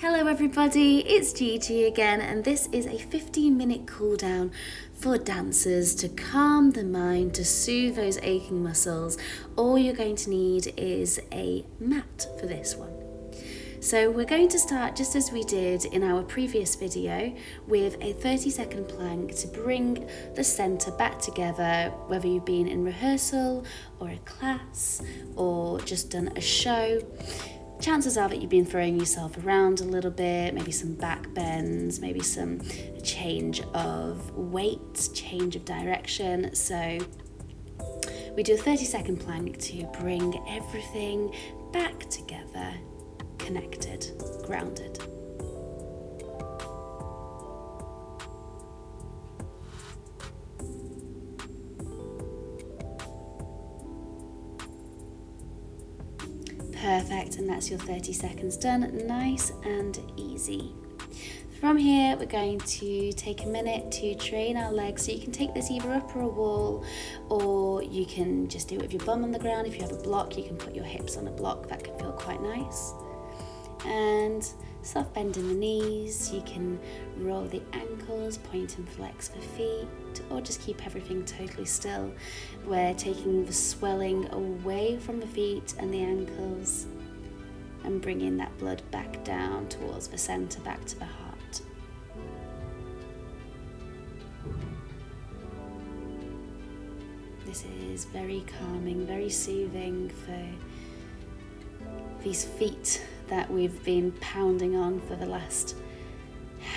Hello everybody, it's Gege again, and this is a 15-minute cool down for dancers to calm the mind, to soothe those aching muscles. All you're going to need is a mat for this one. So we're going to start just as we did in our previous video with a 30-second plank to bring the center back together, whether you've been in rehearsal or a class or just done a show. Chances are that you've been throwing yourself around a little bit, maybe some back bends, maybe some change of weight, change of direction. So we do a 30-second plank to bring everything back together, connected, grounded. Perfect, and that's your 30 seconds done, nice and easy. From here, we're going to take a minute to train our legs. So you can take this either up or a wall, or you can just do it with your bum on the ground. If you have a block, you can put your hips on a block. That can feel quite nice. And soft bend in the knees. You can roll the ankles, point and flex the feet, or just keep everything totally still. We're taking the swelling away from the feet and the ankles and bringing that blood back down towards the center, back to the heart. This is very calming, very soothing for these feet that we've been pounding on for the last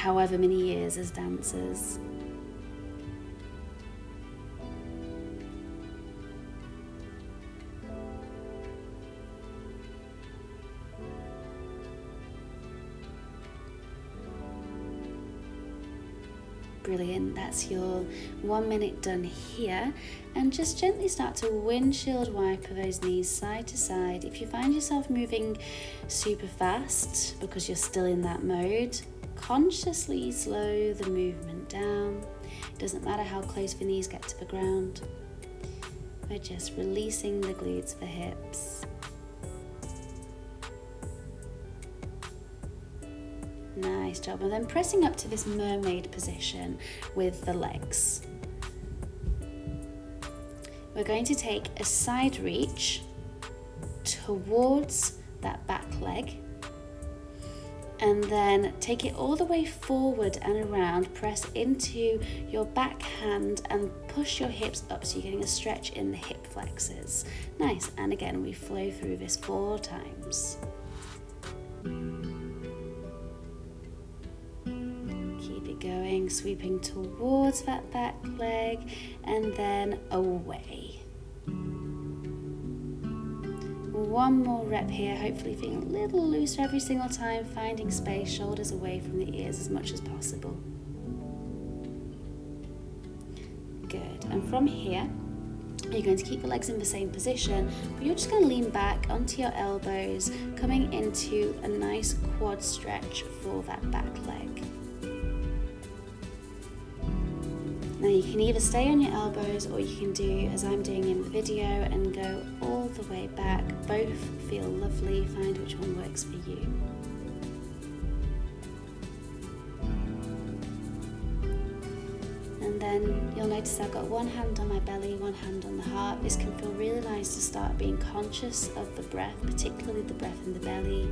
however many years as dancers. Brilliant, that's your 1 minute done here, and just gently start to windshield wiper those knees side to side. If you find yourself moving super fast because you're still in that mode, consciously slow the movement down. It doesn't matter how close the knees get to the ground. We're just releasing the glutes, the hips. Nice job. And then pressing up to this mermaid position with the legs. We're going to take a side reach towards that back leg, and then take it all the way forward and around. Press into your back hand and push your hips up so you're getting a stretch in the hip flexors. Nice. And again, we flow through this 4 times. Going, sweeping towards that back leg and then away. One more rep here, hopefully feeling a little looser every single time, finding space, shoulders away from the ears as much as possible. Good, and from here, you're going to keep the legs in the same position, but you're just going to lean back onto your elbows, coming into a nice quad stretch for that back leg. Now you can either stay on your elbows, or you can do as I'm doing in the video and go all the way back. Both feel lovely, find which one works for you. And then you'll notice I've got one hand on my belly, one hand on the heart. This can feel really nice to start being conscious of the breath, particularly the breath in the belly.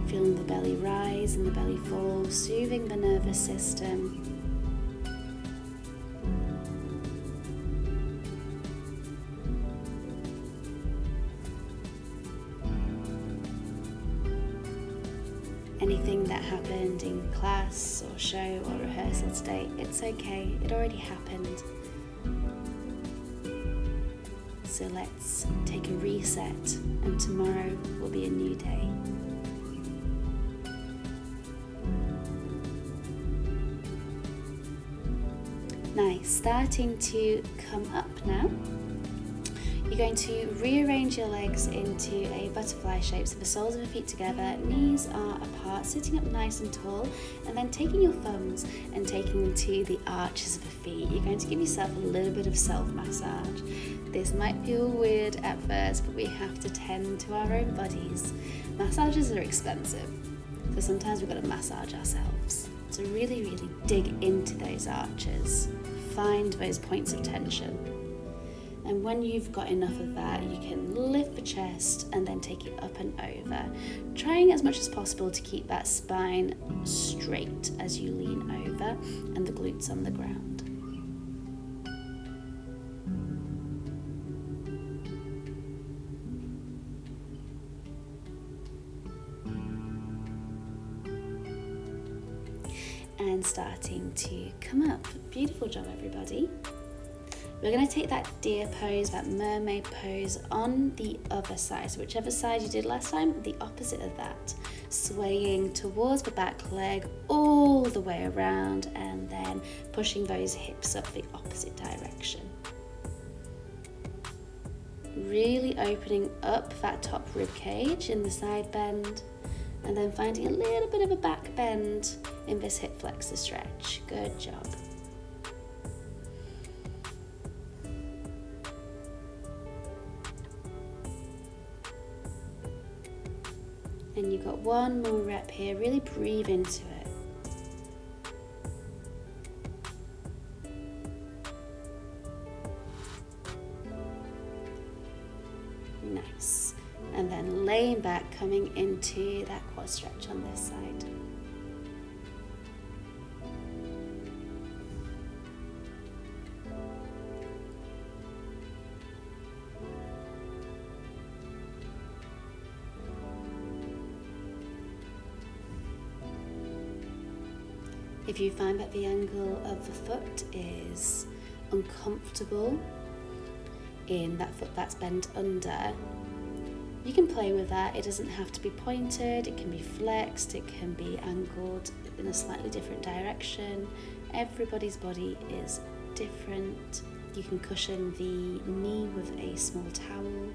Feeling the belly rise and the belly fall, soothing the nervous system. Anything that happened in class or show or rehearsal today, it's okay, it already happened. So let's take a reset, and tomorrow will be a new day. Nice, starting to come up now. You're going to rearrange your legs into a butterfly shape, so the soles of the feet together, knees are apart, sitting up nice and tall, and then taking your thumbs and taking them to the arches of the feet. You're going to give yourself a little bit of self-massage. This might feel weird at first, but we have to tend to our own bodies. Massages are expensive. because sometimes we've got to massage ourselves. So really, really dig into those arches. Find those points of tension. And when you've got enough of that, you can lift the chest and then take it up and over, trying as much as possible to keep that spine straight as you lean over and the glutes on the ground. And starting to come up. Beautiful job, everybody. We're going to take that deer pose, that mermaid pose on the other side. So whichever side you did last time, the opposite of that. Swaying towards the back leg all the way around and then pushing those hips up the opposite direction. Really opening up that top rib cage in the side bend and then finding a little bit of a back bend in this hip flexor stretch. Good job. And you've got one more rep here. Really breathe into it. Nice. And then laying back, coming into that quad stretch on this side. If you find that the angle of the foot is uncomfortable in that foot that's bent under, you can play with that. It doesn't have to be pointed, it can be flexed, it can be angled in a slightly different direction. Everybody's body is different. You can cushion the knee with a small towel.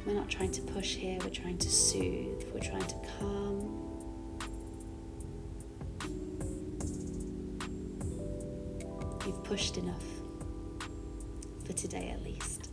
We're not trying to push here, we're trying to soothe, we're trying to calm. You've pushed enough, for today at least.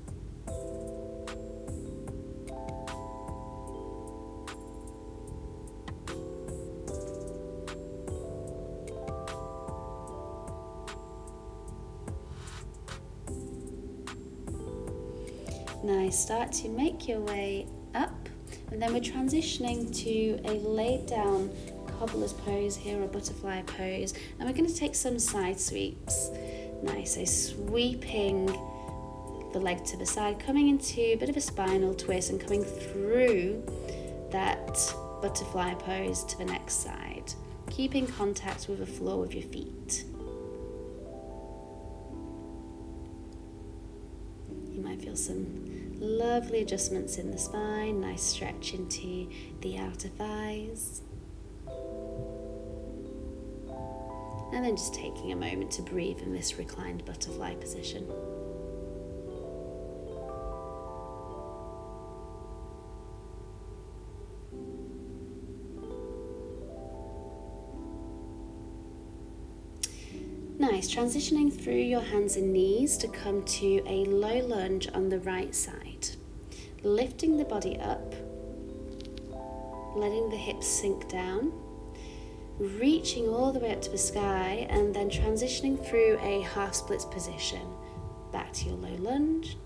Now start to make your way up, and then we're transitioning to a laid down cobbler's pose here, or butterfly pose, and we're going to take some side sweeps. Nice, so sweeping the leg to the side, coming into a bit of a spinal twist and coming through that butterfly pose to the next side, keeping contact with the floor with your feet. You might feel some lovely adjustments in the spine, nice stretch into the outer thighs. And then just taking a moment to breathe in this reclined butterfly position. Nice, transitioning through your hands and knees to come to a low lunge on the right side. Lifting the body up, letting the hips sink down, reaching all the way up to the sky, and then transitioning through a half splits position. Back to your low lunge,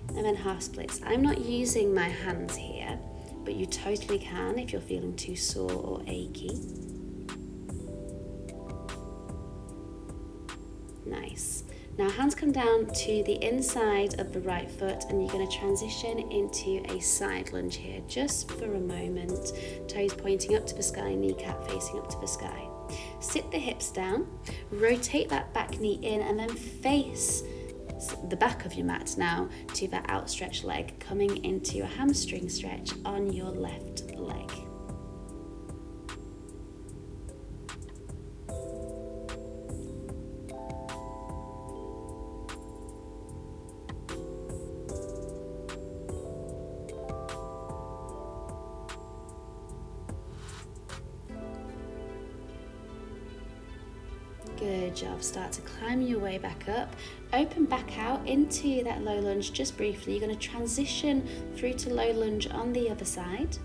and then half splits. I'm not using my hands here, but you totally can if you're feeling too sore or achy. Nice. Now hands come down to the inside of the right foot, and you're going to transition into a side lunge here just for a moment. Toes pointing up to the sky, kneecap facing up to the sky. Sit the hips down, rotate that back knee in, and then face the back of your mat now to that outstretched leg, coming into a hamstring stretch on your left leg. Good job. Start to climb your way back up. Open back out into that low lunge just briefly. You're going to transition through to low lunge on the other side.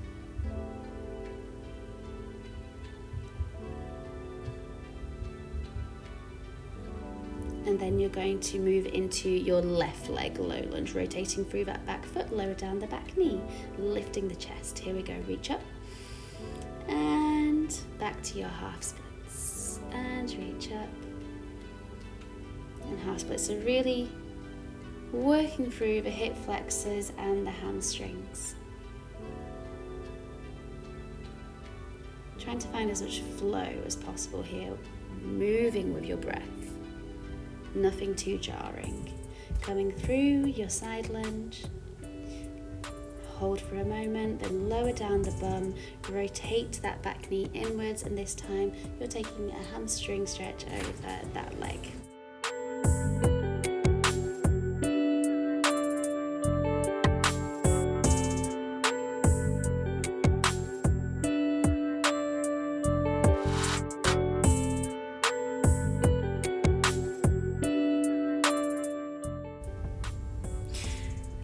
And then you're going to move into your left leg low lunge, rotating through that back foot, lower down the back knee, lifting the chest. Here we go, reach up and back to your half splits and reach up and half splits. So really working through the hip flexors and the hamstrings. Trying to find as much flow as possible here, moving with your breath. Nothing too jarring. Coming through your side lunge. Hold for a moment, then lower down the bum, rotate that back knee inwards, and this time you're taking a hamstring stretch over that leg.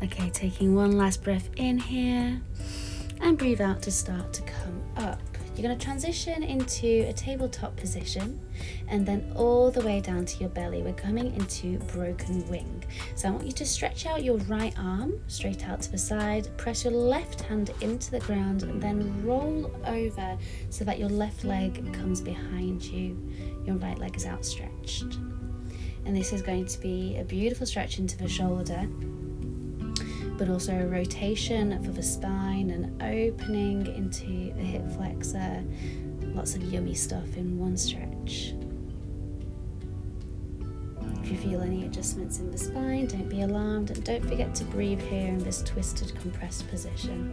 Okay, taking one last breath in here and breathe out to start to come up. You're going to transition into a tabletop position and then all the way down to your belly. We're coming into broken wing. So I want you to stretch out your right arm straight out to the side, press your left hand into the ground and then roll over so that your left leg comes behind you. Your right leg is outstretched. And this is going to be a beautiful stretch into the shoulder, but also a rotation for the spine and opening into the hip flexor. Lots of yummy stuff in one stretch. If you feel any adjustments in the spine, don't be alarmed, and don't forget to breathe here in this twisted, compressed position.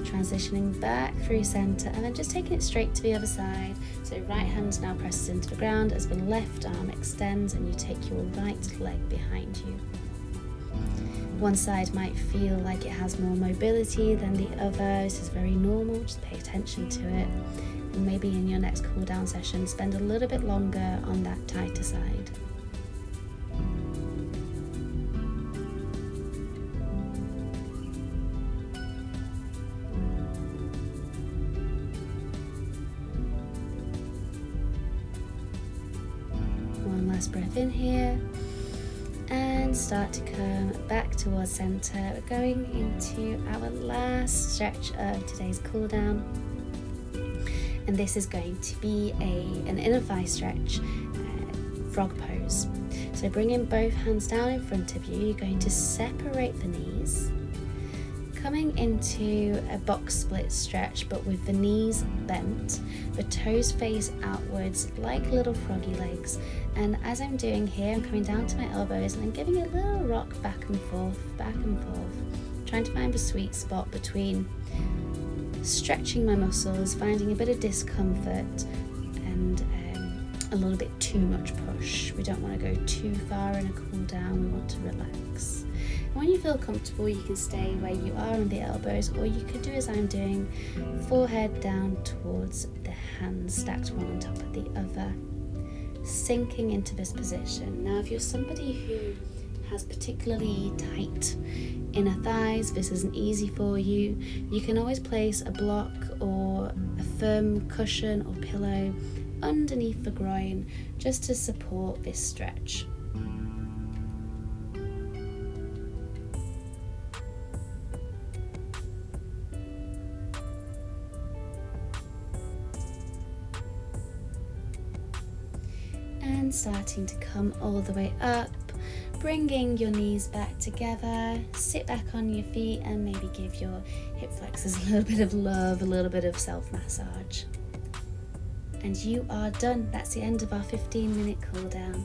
Transitioning back through center and then just taking it straight to the other side. So right hand now presses into the ground as the left arm extends and you take your right leg behind you. One side might feel like it has more mobility than the other. This is very normal, just pay attention to it. And maybe in your next cool down session, spend a little bit longer on that tighter side. Breath in here and start to come back towards center. We're going into our last stretch of today's cool down, and this is going to be an inner thigh stretch, frog pose. So bringing both hands down in front of you, you're going to separate the knees, coming into a box split stretch but with the knees bent, the toes face outwards like little froggy legs. And as I'm doing here, I'm coming down to my elbows and I'm giving a little rock back and forth, trying to find the sweet spot between stretching my muscles, finding a bit of discomfort and a little bit too much push. We don't want to go too far in a cool down, we want to relax. And when you feel comfortable, you can stay where you are on the elbows, or you could do as I'm doing, forehead down towards the hands, stacked one on top of the other. Sinking into this position. Now, if you're somebody who has particularly tight inner thighs, this isn't easy for you, you can always place a block or a firm cushion or pillow underneath the groin just to support this stretch. And starting to come all the way up, bringing your knees back together, sit back on your feet and maybe give your hip flexors a little bit of love, a little bit of self-massage. And you are done. That's the end of our 15-minute cool down.